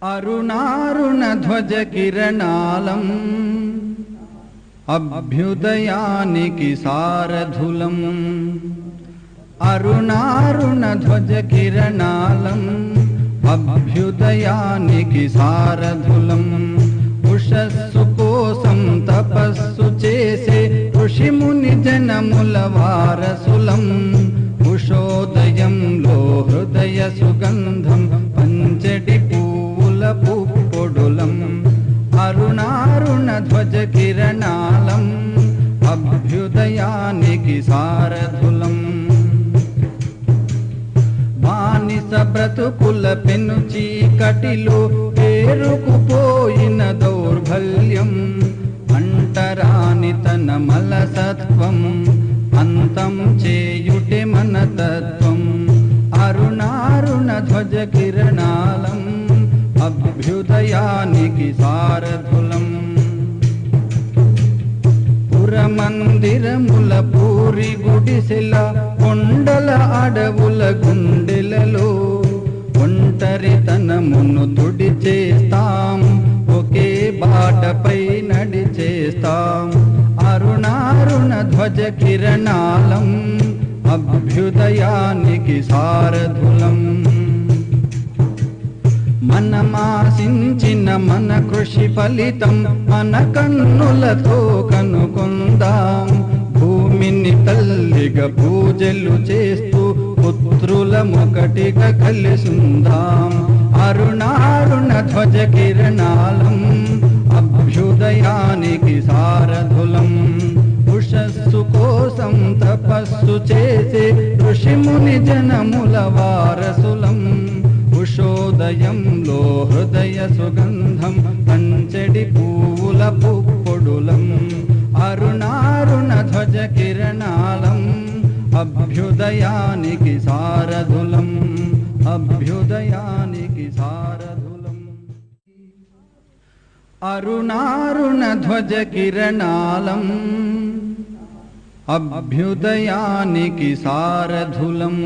అరుణారుణధ్వజ కిరణాలం అభ్యుదయానికి సారథులం. అరుణారుణధ్వజ కిరణాలం అభ్యుదయానికి సారథులం. ఉషస్సు కోసం తపస్సు చేసే ఋషిముని జనముల వారసులం. ఉషోదయంలో హృదయ సుగంధం పంచటి పువ్వుల పుప్పొడులం. అరుణారుణధ్వజ కిరణాలం అభ్యుదయానికి సారథులం. బానిస బ్రతుకుల పెను చీకటిలో పేరుకుపోయిన దౌర్బల్యం, అంటరాని తన మలసత్వం, అంతం చేయుటే మన తత్వం. అరుణారుణధ్వజ కిరణాలం అభ్యుదయానికి సారథులం. పురమందిరముల పూరి గుడిసెల కొండల అడవుల గుండెలలో ఒంటరితనమును తుడిచేస్తాం, ఒకే బాటపై నడిచేస్తాం. అరుణారుణధ్వజ కిరణాలం అభ్యుదయానికి సారథులం. మనమాశించిన మన కృషి ఫలితం మన కన్నులతో కనుకొందాం. భూమిని తల్లిగా పూజలు చేస్తూ పుత్రులమొకటిగా కలిసుందాం. అరుణారుణధ్వజ కిరణాలం అభ్యుదయానికి సారథులం. ఉషస్సు కోసం తపస్సు చేసే ఋషిముని జనముల వారసులం. ఉషోదయంలో హృదయ సుగంధం పంచడి పువ్వుల పుప్పొడులం. అరుణారుణధ్వజ కిరణాలం అభ్యుదయానికి సారథులం. అభ్యుదయానికి సారథులం. అరుణారుణధ్వజ కిరణాలం అభ్యుదయానికి సారథులం.